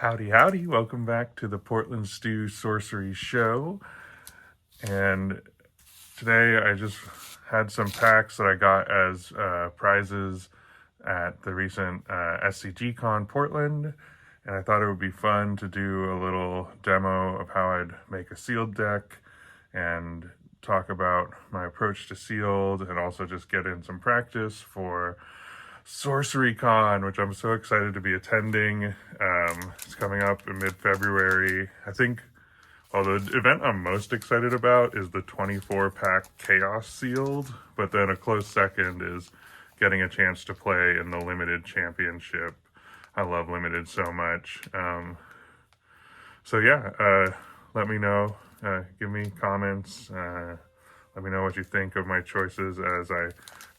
Howdy, howdy. Welcome back to the Portland Stew Sorcery Show. And today I just had some packs that I got as prizes at the recent SCG Con Portland. And I thought it would be fun to do a little demo of how I'd make a sealed deck and talk about my approach to sealed and also just get in some practice for Sorcery Con, which I'm so excited to be attending. It's coming up in mid-February. I think, the event I'm most excited about is the 24-pack Chaos Sealed, but then a close second is getting a chance to play in the Limited Championship. I love Limited so much. Let me know. Give me comments. Let me know what you think of my choices as I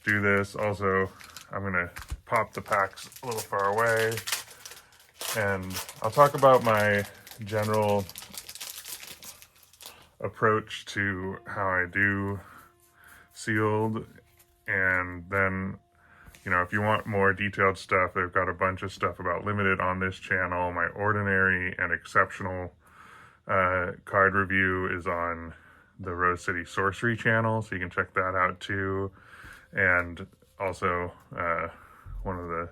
do this. Also, I'm going to pop the packs a little far away, and I'll talk about my general approach to how I do sealed, and then, if you want more detailed stuff, I've got a bunch of stuff about Limited on this channel. My Ordinary and Exceptional card review is on the Rose City Sorcery channel, so you can check that out too. And also, one of the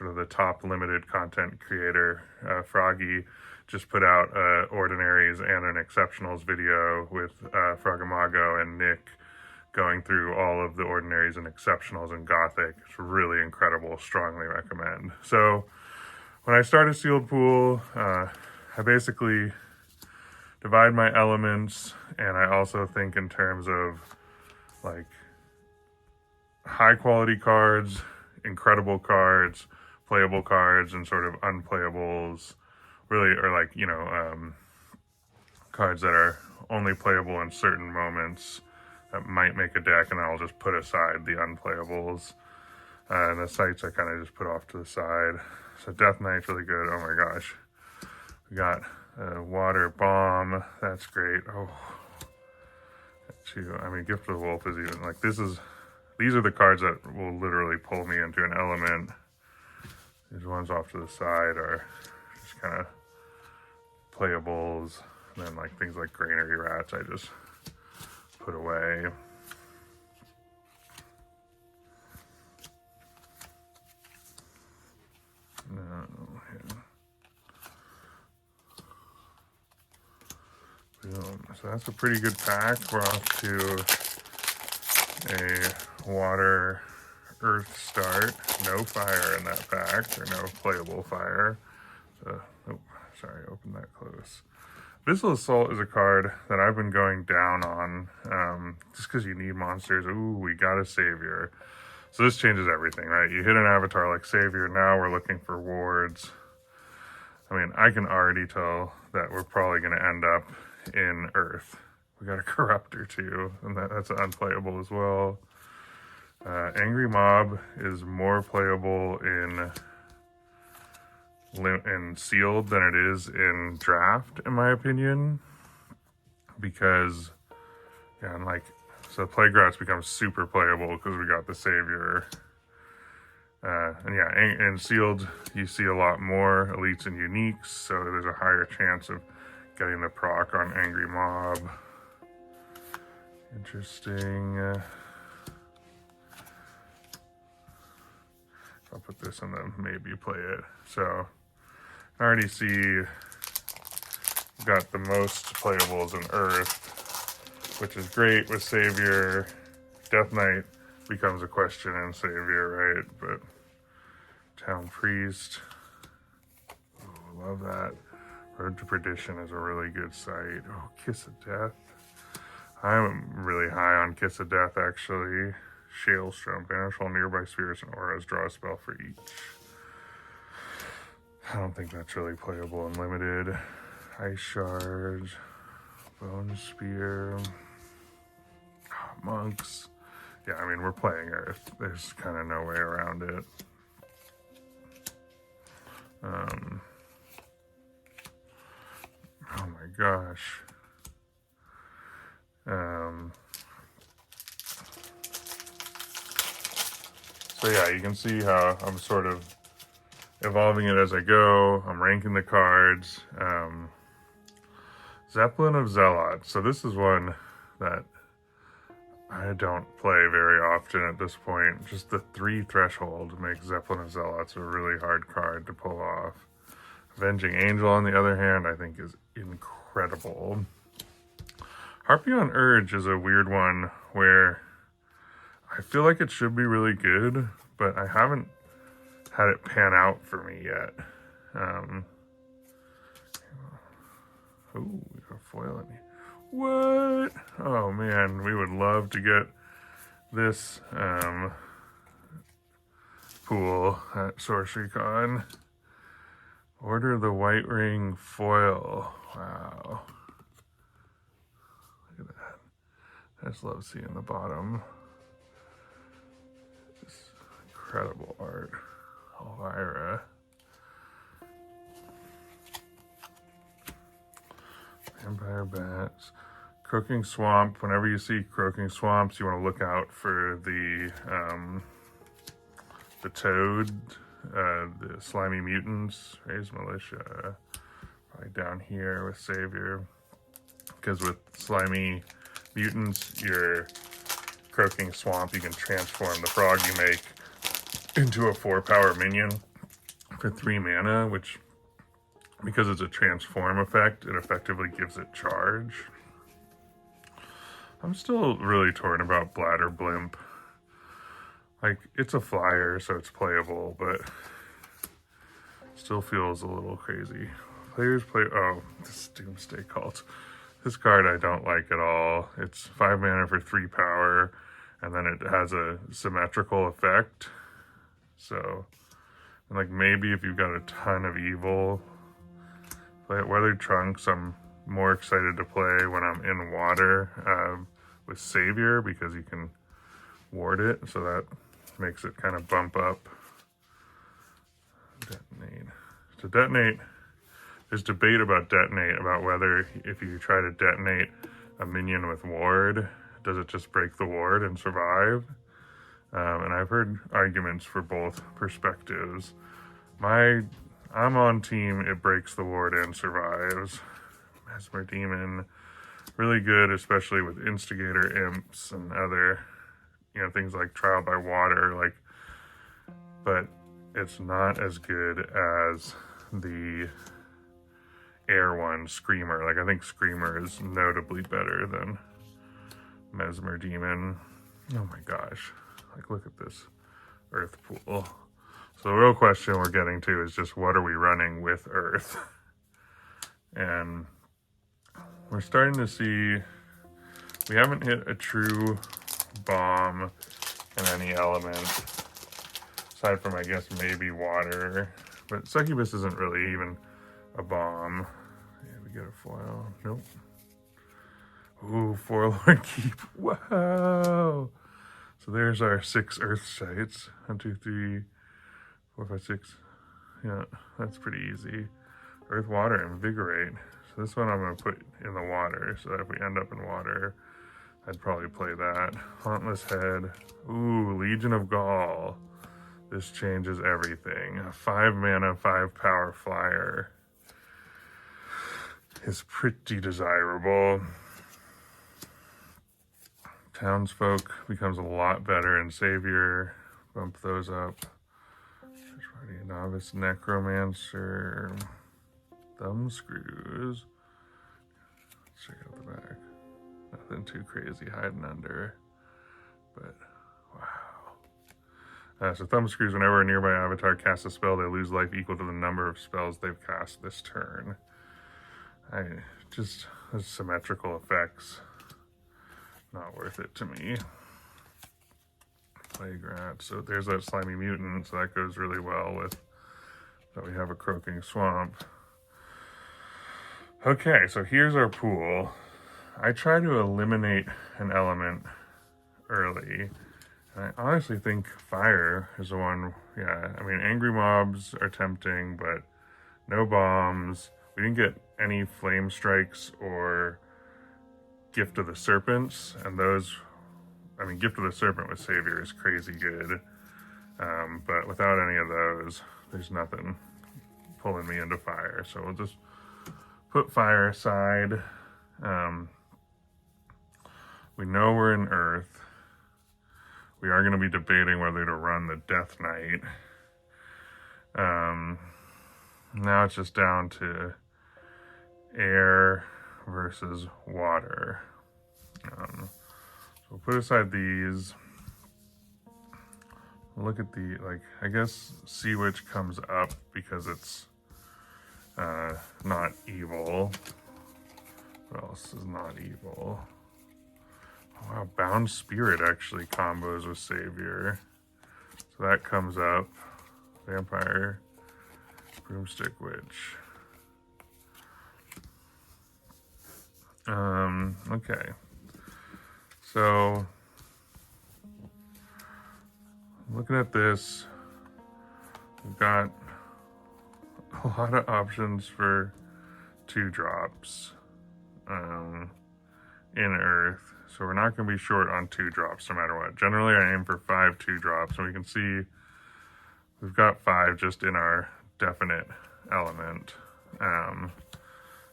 the top Limited content creator, Froggy, just put out Ordinaries and an Exceptionals video with Frogamago and Nick going through all of the Ordinaries and Exceptionals in Gothic. It's really incredible. Strongly recommend. So when I start a sealed pool, I basically divide my elements, and I also think in terms of like high quality cards, incredible cards, playable cards, and sort of unplayables. Really are like, cards that are only playable in certain moments that might make a deck, and I'll just put aside the unplayables. And the sites I kind of just put off to the side. So Death Knight's really good. Oh my gosh. We got Water Bomb. That's great. Oh, Gift of the Wolf is even like, these are the cards that will literally pull me into an element. These ones off to the side are just kind of playables. And then like things like Granary Rats, I just put away. Boom. So that's a pretty good pack. We're off to a water earth start. No fire in that pack, or no playable fire. So, open that close. Abyssal Assault is a card that I've been going down on, just because you need monsters. Ooh, we got a Savior. So this changes everything, right? You hit an avatar like Savior, now we're looking for wards. I can already tell that we're probably going to end up in Earth. We got a Corruptor too, and that's unplayable as well. Angry Mob is more playable in sealed than it is in draft, in my opinion, because Plaguerats becomes super playable because we got the Savior. In sealed you see a lot more elites and uniques, so there's a higher chance of getting the proc on Angry Mob. Interesting. I'll put this in the maybe play it. So I already see got the most playables in Earth, which is great with Savior. Death Knight becomes a question in Savior, right? But Town Priest, ooh, love that. Road to Perdition is a really good site. Oh, Kiss of Death. I'm really high on Kiss of Death, actually. Shalestrom, banish all nearby spirits and auras, draw a spell for each. I don't think that's really playable in Limited. Ice Shards, Bone Spear, Monks. Yeah, we're playing Earth. There's kind of no way around it. Oh my gosh. So yeah, you can see how I'm sort of evolving it as I go. I'm ranking the cards. Zeppelin of Zealots. So this is one that I don't play very often at this point. Just the 3 threshold makes Zeppelin of Zealots a really hard card to pull off. Avenging Angel, on the other hand, I think is incredible. Harpion Urge is a weird one where I feel like it should be really good, but I haven't had it pan out for me yet. Oh, we got a foil in here. What? Oh man, we would love to get this pool at Sorcery Con. Order the White Ring foil. Wow. Look at that. I just love seeing the bottom. Just incredible art. Elvira. Vampire Bats. Croaking Swamp. Whenever you see Croaking Swamps, you want to look out for the Toad, the Slimy Mutants, Raise Militia, probably down here with Savior. Because with Slimy Mutants, your Croaking Swamp, you can transform the frog you make into a 4-power minion for 3 mana, which, because it's a transform effect, it effectively gives it charge. I'm still really torn about Bladder Blimp. Like, it's a flyer, so it's playable, but still feels a little crazy. Players play... Oh, this Doomsday Cult. This card I don't like at all. It's 5 mana for 3 power, and then it has a symmetrical effect. So, like, maybe if you've got a ton of evil, play it. Weathered Trunks, I'm more excited to play when I'm in water with Savior, because you can ward it, so that makes it kind of bump up. Detonate. So Detonate, there's debate about Detonate, about whether if you try to detonate a minion with ward, does it just break the ward and survive? And I've heard arguments for both perspectives. I'm on team it breaks the ward and survives. Mesmer Demon, really good, especially with Instigator Imps and other, things like Trial by Water, but it's not as good as the air one, Screamer. I think Screamer is notably better than Mesmer Demon. Oh my gosh. Look at this Earth pool. So the real question we're getting to is just, what are we running with Earth? And we're starting to see, we haven't hit a true bomb in any element, aside from, I guess, maybe water. But Succubus isn't really even a bomb. Yeah, we get a foil. Nope. Ooh, Forlorn Keep. Wow. So there's our 6 Earth sites. 1, 2, 3, 4, 5, 6. Yeah, that's pretty easy. Earth, Water, Invigorate. So this one I'm going to put in the water, so that if we end up in water, I'd probably play that. Hauntless Head. Ooh, Legion of Gaul. This changes everything. A 5 mana, 5 power flyer is pretty desirable. Townsfolk becomes a lot better in Savior. Bump those up. Novice Necromancer. Thumbscrews. Let's check out the back. Nothing too crazy hiding under, but wow. So Thumbscrews, whenever a nearby avatar casts a spell, they lose life equal to the number of spells they've cast this turn. Just those symmetrical effects, not worth it to me. Plague Rat. So there's that Slimy Mutant, so that goes really well with that we have a Croaking Swamp. Okay, so here's our pool. I try to eliminate an element early. And I honestly think fire is the one. Yeah, I mean, angry mobs are tempting, but no bombs. We didn't get any flame strikes or Gift of the Serpents, and those, I mean, Gift of the Serpent with Savior is crazy good. But without any of those, there's nothing pulling me into fire. So we'll just put fire aside. We know we're in earth. We are going to be debating whether to run the Death Knight. Now it's just down to air versus water. So we'll put aside these. Look at the, like, I guess see which comes up because it's not evil. What else is not evil? Oh, wow, Bound Spirit actually combos with Savior. So that comes up. Vampire, Broomstick Witch. Okay. So, looking at this, we've got a lot of options for 2-drops in Earth. So we're not going to be short on 2-drops no matter what. Generally, I aim for 5 2-drops, and we can see we've got 5 just in our definite element.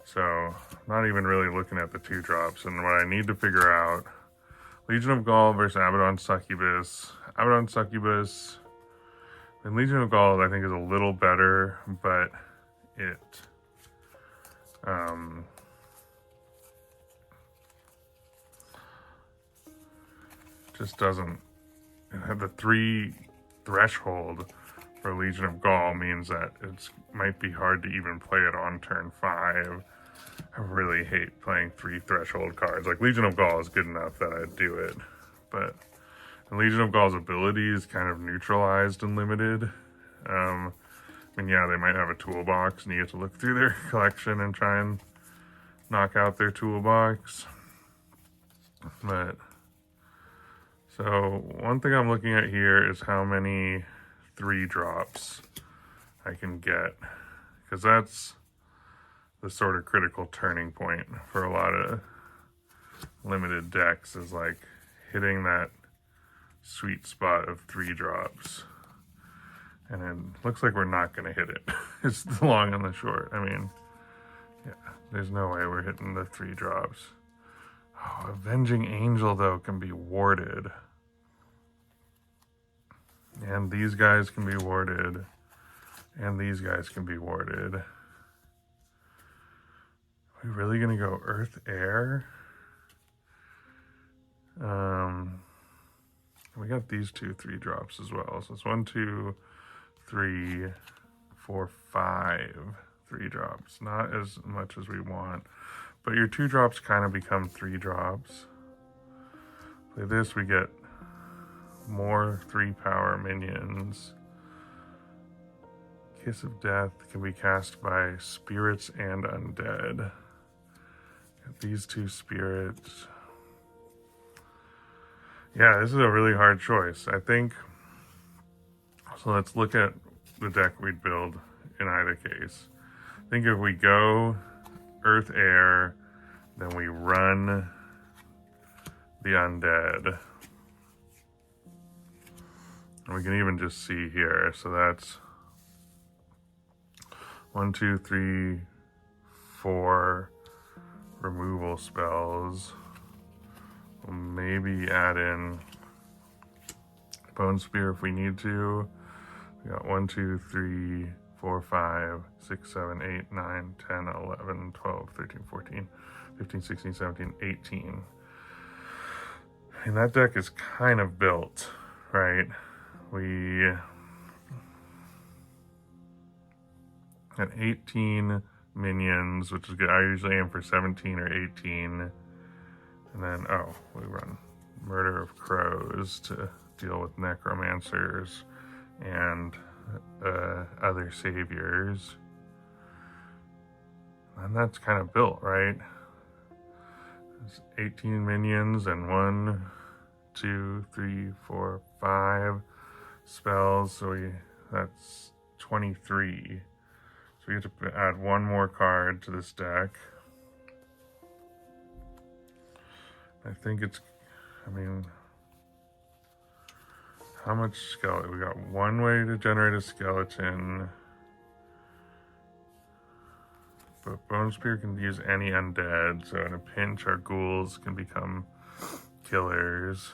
So not even really looking at the 2-drops. And what I need to figure out, Legion of Gaul versus Abaddon Succubus. Abaddon Succubus and Legion of Gaul I think is a little better, but it just doesn't have the 3 threshold for Legion of Gaul means that it might be hard to even play it on turn 5. I really hate playing 3 threshold cards. Like, Legion of Gaul is good enough that I'd do it, but Legion of Gaul's ability is kind of neutralized and limited. I mean, yeah, they might have a toolbox and you get to look through their collection and try and knock out their toolbox. But, so one thing I'm looking at here is how many 3-drops I can get, because that's the sort of critical turning point for a lot of limited decks, is like hitting that sweet spot of 3-drops. And it looks like we're not going to hit it. It's the long and the short. I mean, yeah, there's no way we're hitting the 3-drops. Oh, Avenging Angel, though, can be warded. And these guys can be warded. And these guys can be warded. Are we really going to go Earth, Air? We got these 2 3-drops as well. So it's 1, 2, 3, 4, 5 3-drops. Not as much as we want. But your 2-drops kind of become 3-drops. Play this, we get more 3-power minions. Kiss of Death can be cast by spirits and undead. Got these 2 spirits. Yeah, this is a really hard choice. I think, so let's look at the deck we'd build in either case. I think if we go Earth, Air, then we run the undead. And we can even just see here. So that's 1, 2, 3, 4 removal spells. We'll maybe add in Bone Spear if we need to. We got 1, 2, 3, 4, 5, 6, 7, 8, 9, 10, 11, 12, 13, 14, 15, 16, 17, 18. And that deck is kind of built, right? We got 18 minions, which is good. I usually aim for 17 or 18. And then, we run Murder of Crows to deal with necromancers and other saviors. And that's kind of built, right? There's 18 minions and 1, 2, 3, 4, 5 spells. So that's 23. So we have to add 1 more card to this deck. I think it's, I mean, How much skeleton? We got one way to generate a skeleton. But Bone Spear can use any undead, so in a pinch our ghouls can become killers.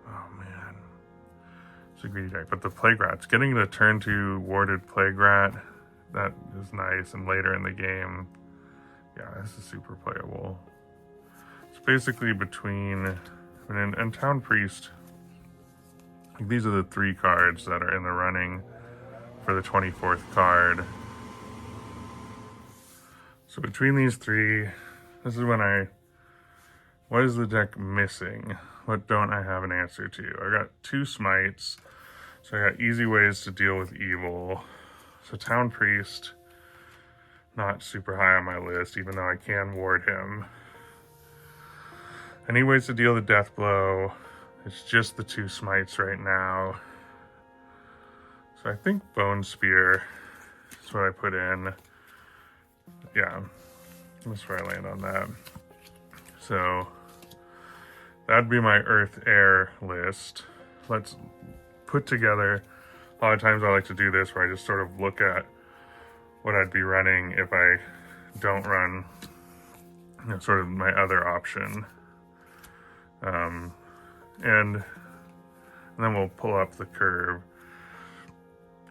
Oh man. It's a greedy deck. But the Plague Rats, getting the turn 2 warded Plague Rat, that is nice, and later in the game, yeah, this is super playable. It's basically between, and Town Priest, like these are the 3 cards that are in the running for the 24th card. So between these 3, this is when what is the deck missing? What don't I have an answer to? I got 2 smites, so I got easy ways to deal with evil. So Town Priest, not super high on my list, even though I can ward him. Any ways to deal the death blow? It's just the 2 smites right now. So I think Bone Spear is what I put in. Yeah, that's where I land on that. So that'd be my Earth Air list. Let's put together, a lot of times I like to do this where I just sort of look at what I'd be running if I don't run, sort of my other option. And then we'll pull up the curve.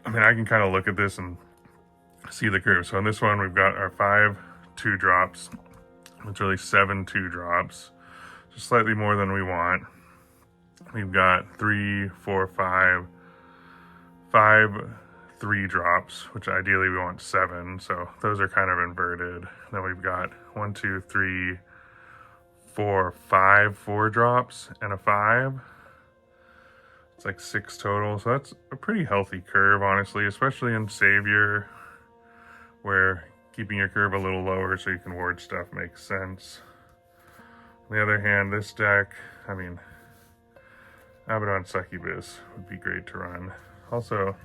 I mean, I can kind of look at this and see the curve. So in this one, we've got our 5 2-drops. It's really 7 2-drops. Just slightly more than we want. We've got 3, 4, 5 3-drops, which ideally we want 7. So those are kind of inverted. Then we've got 1, 2, 3, 4, 5 4-drops and a 5. It's like 6 total, so that's a pretty healthy curve, honestly, especially in Savior, where keeping your curve a little lower so you can ward stuff makes sense. On the other hand, this deck, I mean, Abaddon Succubus would be great to run. Also,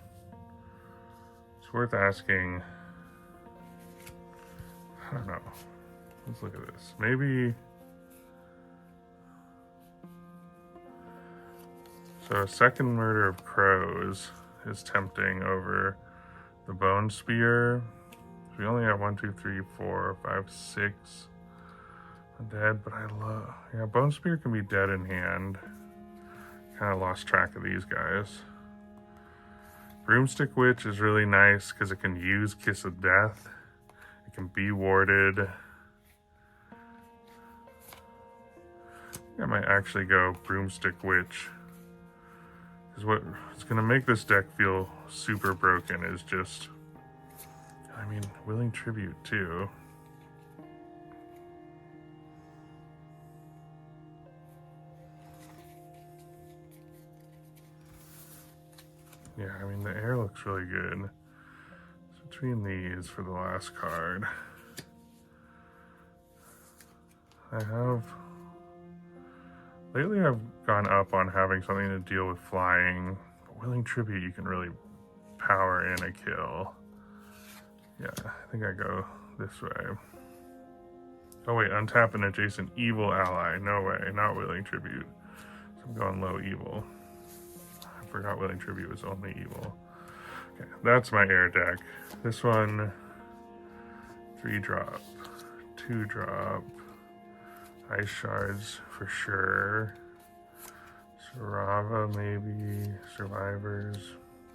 it's worth asking, I don't know, let's look at this. Maybe, so Second Murder of Crows is tempting over the Bone Spear. We only have 1, 2, 3, 4, 5, 6 dead, but I love, yeah, Bone Spear can be dead in hand. Kind of lost track of these guys. Broomstick Witch is really nice because it can use Kiss of Death. It can be warded. I might actually go Broomstick Witch. Because what's going to make this deck feel super broken is just, I mean, Willing Tribute too. Yeah, I mean, the air looks really good. So between these for the last card, lately I've gone up on having something to deal with flying. But Willing Tribute, you can really power in a kill. Yeah, I think I go this way. Oh wait, untap an adjacent evil ally. No way, not Willing Tribute. So I'm going low evil. I forgot Willing Tribute was only evil. Okay, that's my air deck. This one, 3-drop, 2-drop, Ice Shards for sure. Sarava maybe, Survivors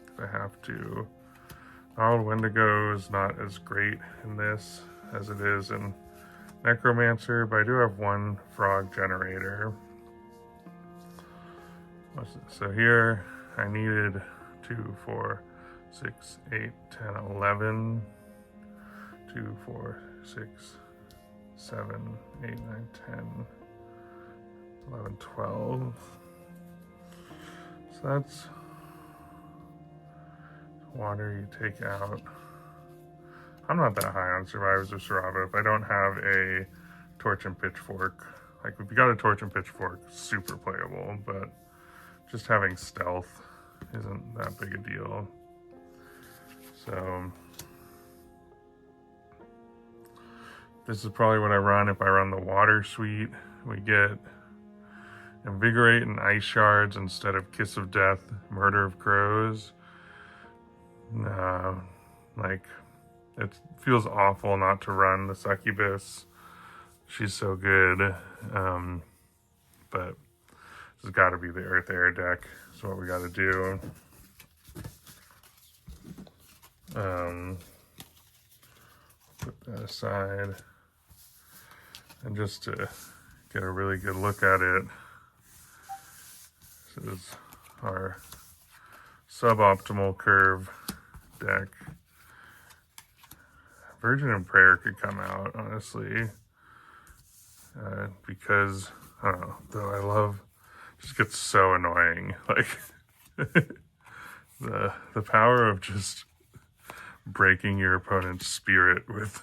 if I have to. Gnarled Wendigo is not as great in this as it is in Necromancer, but I do have 1 frog generator. So here I needed 2, 4, 6, 8, 10, 11. 2, 4, 6, 7, 8, 9, 10, 11, 12. So that's water you take out. I'm not that high on Survivors of Sarava. If I don't have a Torch and Pitchfork, like if you got a Torch and Pitchfork, super playable, but just having stealth isn't that big a deal. So this is probably what I run if I run the Water Suite. We get Invigorate and Ice Shards instead of Kiss of Death, Murder of Crows. Like, it feels awful not to run the Succubus. She's so good. But this has got to be the Earth Air deck. That's what we got to do. Put that aside. And just to get a really good look at it, this is our suboptimal curve deck. Virgin and Prayer could come out, honestly, because, I don't know, though I love, just gets so annoying, like, the power of just breaking your opponent's spirit with,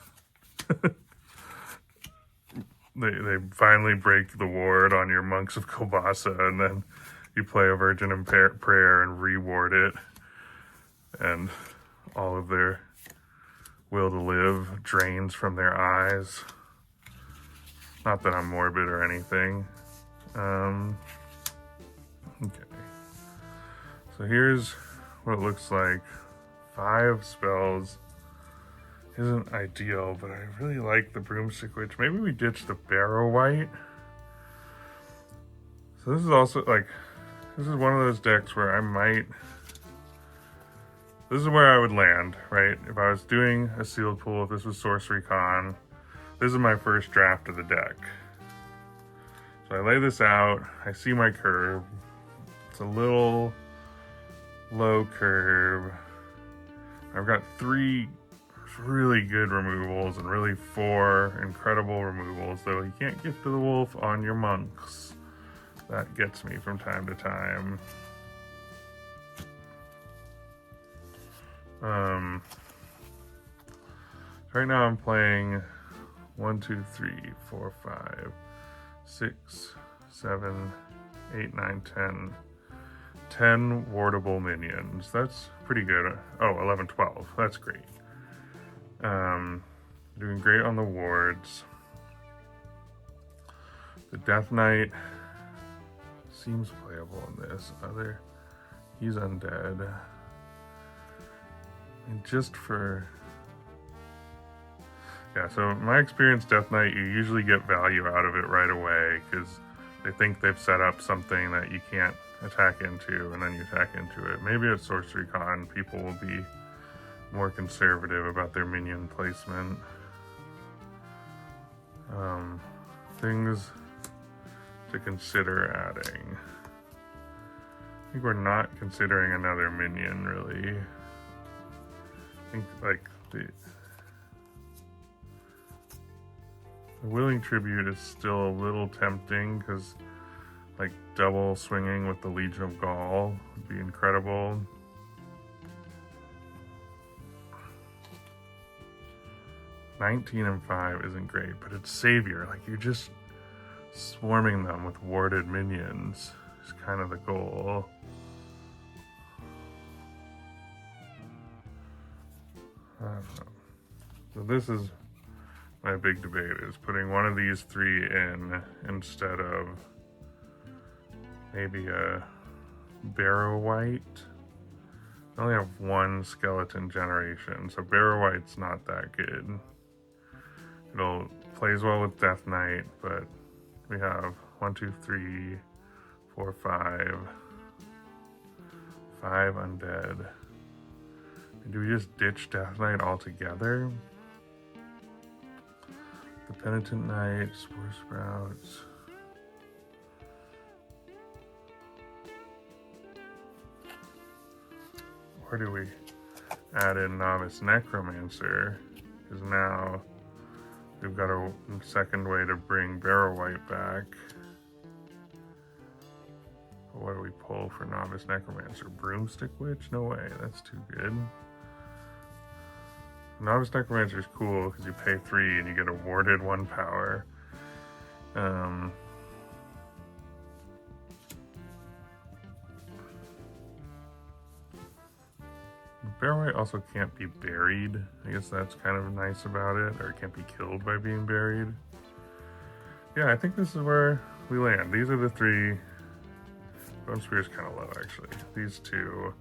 they finally break the ward on your Monks of Kobasa, and then you play a Virgin and Prayer and reward it, and all of their will to live drains from their eyes. Not that I'm morbid or anything. Okay. So here's what it looks like. 5 spells. Isn't ideal, but I really like the Broomstick Witch. Maybe we ditch the Barrow White. So this is also like, this is one of those decks where I might, this is where I would land, right? If I was doing a sealed pool, if this was Sorcery Con, this is my first draft of the deck. So I lay this out, I see my curve. It's a little low curve. I've got 3 really good removals and really 4 incredible removals, though you can't gift to the wolf on your monks. That gets me from time to time. Right now I'm playing 1, 2, 3, 4, 5, 6, 7, 8, 9, 10. 10 wardable minions. That's pretty good. Oh, 11, 12. That's great. Doing great on the wards. The Death Knight seems playable in this. He's undead. And just for... Yeah, so in my experience, Death Knight, you usually get value out of it right away because they think they've set up something that you can't attack into, and then you attack into it. Maybe at Sorcery Con, people will be more conservative about their minion placement. Things to consider adding. I think we're not considering another minion, really. I think, like, the Willing Tribute is still a little tempting, because, like, double swinging with the Legion of Gaul would be incredible. $19 and $5 isn't great, but it's Savior. Like, you're just swarming them with warded minions. Is kind of the goal. I don't know. So this is my big debate, is putting one of these 3 in instead of maybe a Barrow White. I only have 1 skeleton generation, so Barrow White's not that good. It'll plays well with Death Knight, but we have 1, 2, 3, 4, 5. 5 undead. And do we just ditch Death Knight altogether? The Penitent Knight, Spore Sprouts. Or do we add in Novice Necromancer? Because now we've got a second way to bring Barrow White back. What do we pull for Novice Necromancer? Broomstick Witch? No way, that's too good. Novice Necromancer is cool because you pay 3 and you get awarded 1 power. Barrow White also can't be buried. I guess that's kind of nice about it, or it can't be killed by being buried. Yeah, I think this is where we land. These are the 3 Bone Spear is kind of low, actually. These two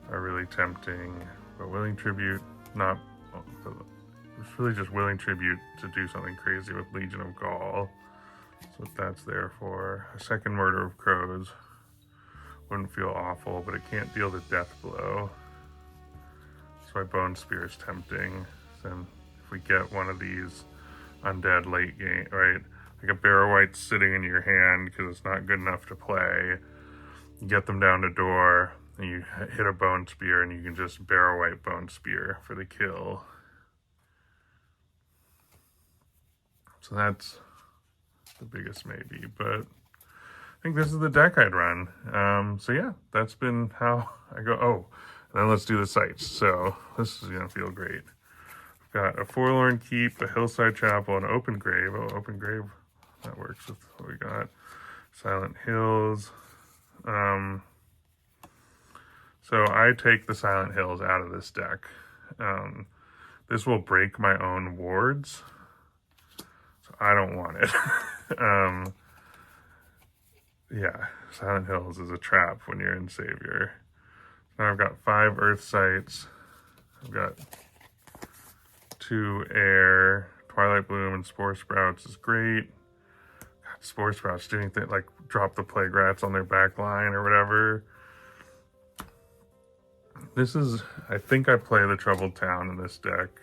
are really tempting, but Willing Tribute, not... It's really just Willing Tribute to do something crazy with Legion of Gaul. That's what that's there for. A second Murder of Crows wouldn't feel awful, but it can't deal the death blow. That's why Bone Spear is tempting. Then if we get one of these undead late game, right? Like a Barrow Wight sitting in your hand because it's not good enough to play. You get them down to door, and you hit a Bone Spear, and you can just Barrow Wight Bone Spear for the kill. So that's the biggest maybe, but I think this is the deck I'd run. So yeah, that's been how I go. Oh, and then let's do the sites. So this is gonna feel great. I've got a Forlorn Keep, a Hillside Chapel, an Open Grave. Oh, Open Grave, that works with what we got. Silent Hills. So I take the Silent Hills out of this deck. This will break my own wards. I don't want it. Yeah, Silent Hills is a trap when you're in Savior. Now I've got 5 Earth Sites. I've got 2 Air. Twilight Bloom and Spore Sprouts is great. God, Spore Sprouts doing things like drop the Plague Rats on their back line or whatever. This is, I think I play the Troubled Town in this deck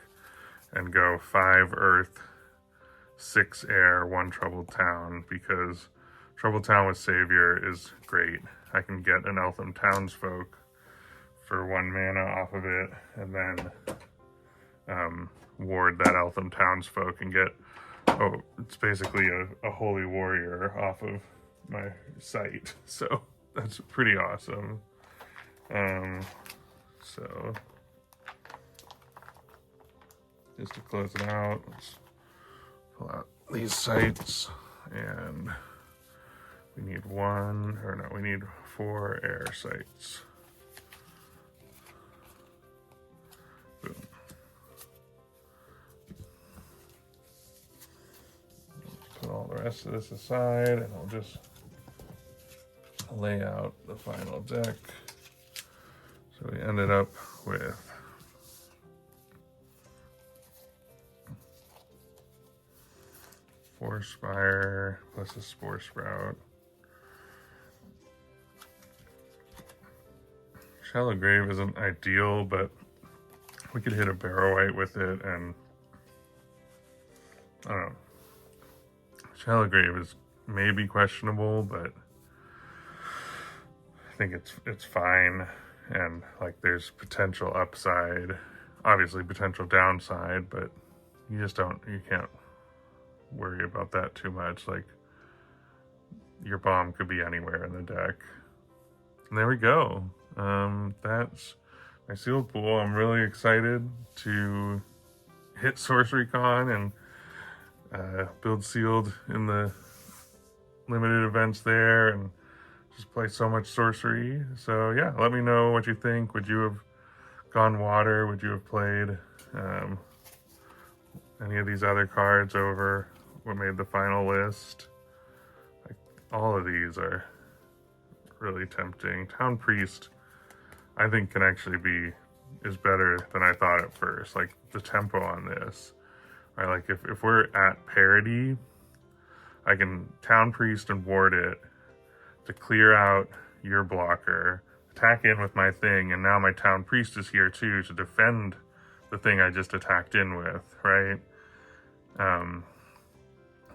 and go 5 Earth, 6 Air, 1 Troubled Town, because Troubled Town with Savior is great. I can get an Eltham Townsfolk for 1 mana off of it, and then ward that Eltham Townsfolk and get, oh, it's basically a Holy Warrior off of my site. So that's pretty awesome. So just to close it out, let's pull out these sites, and we need 4 air sites. Boom. Let's put all the rest of this aside, and I'll just lay out the final deck. So we ended up with 4 Spire plus a Spore Sprout. Shallow Grave isn't ideal, but we could hit a Barrow Wight with it, and I don't know. Shallow Grave is maybe questionable, but I think it's fine, and like there's potential upside, obviously potential downside, but you can't worry about that too much. Like, your bomb could be anywhere in the deck. And there we go. That's my sealed pool. I'm really excited to hit Sorcery Con and build sealed in the limited events there and just play so much sorcery. So yeah, let me know what you think. Would you have gone water? Would you have played any of these other cards over what made the final list? Like, all of these are really tempting. Town Priest, I think, can actually is better than I thought at first. Like, the tempo on this, right? Like, if we're at parity, I can Town Priest and ward it to clear out your blocker, attack in with my thing, and now my Town Priest is here too to defend the thing I just attacked in with, right?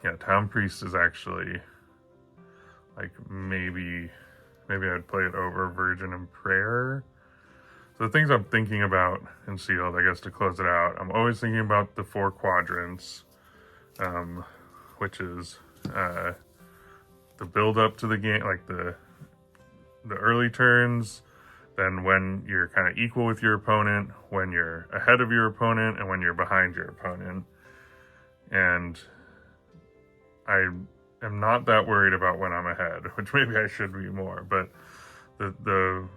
Yeah, Town Priest is actually, like, maybe I'd play it over Virgin and Prayer. So the things I'm thinking about in Sealed, I guess, to close it out, I'm always thinking about the 4 quadrants, which is the build up to the game, like the early turns, then when you're kind of equal with your opponent, when you're ahead of your opponent, and when you're behind your opponent. And I am not that worried about when I'm ahead, which maybe I should be more, but the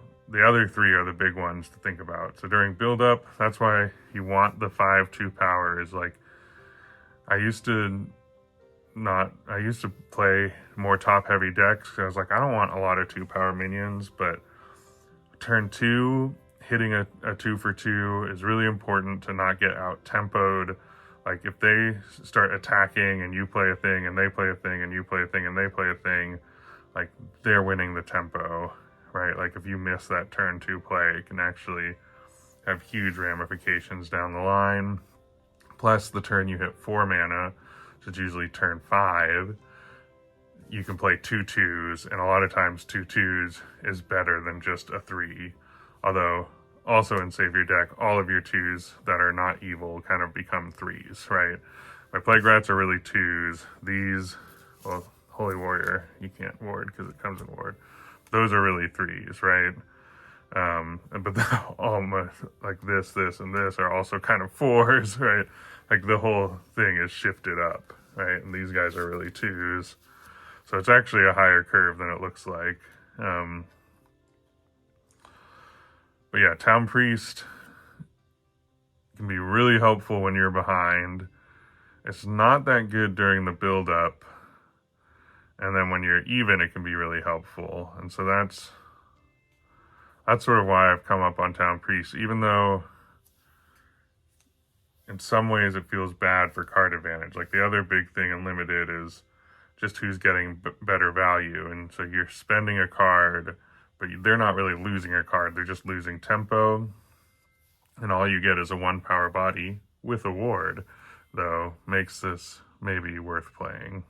other 3 are the big ones to think about. So during build up, that's why you want the 5/2 powers. Like, I used to I used to play more top-heavy decks, because I was like, I don't want a lot of 2-power minions, but turn 2, hitting a 2 for 2 is really important to not get out-tempoed. Like, if they start attacking and you play a thing and they play a thing and you play a thing and they play a thing, like, they're winning the tempo, right? Like, if you miss that turn 2 play, it can actually have huge ramifications down the line. Plus, the turn you hit 4 mana, which is usually turn 5, you can play 2 2s, and a lot of times 2 2s is better than just a 3. Although, also in Save Your Deck, all of your 2s that are not evil kind of become 3s, right? My Plague Rats are really 2s. These, well, Holy Warrior, you can't ward because it comes in ward. Those are really 3s, right? But almost like this, and this are also kind of 4s, right? Like the whole thing is shifted up, right? And these guys are really 2s. So it's actually a higher curve than it looks like. But yeah, Town Priest can be really helpful when you're behind. It's not that good during the build-up. And then when you're even, it can be really helpful. And so that's sort of why I've come up on Town Priest, even though in some ways it feels bad for card advantage. Like, the other big thing in Limited is just who's getting better value. And so you're spending a card, but they're not really losing a card. They're just losing tempo. And all you get is a 1-power body with a ward, though, makes this maybe worth playing.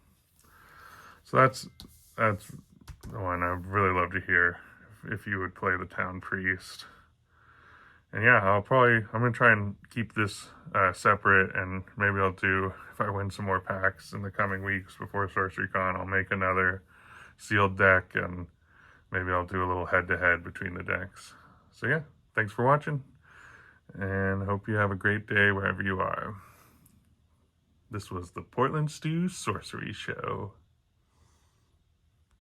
So that's the one I'd really love to hear, if you would play the Town Priest. And yeah, I'm going to try and keep this separate, and maybe I'll do, if I win some more packs in the coming weeks before Sorcery Con, I'll make another sealed deck, and maybe I'll do a little head-to-head between the decks. So yeah, thanks for watching, and hope you have a great day wherever you are. This was the Portland Stew Sorcery Show.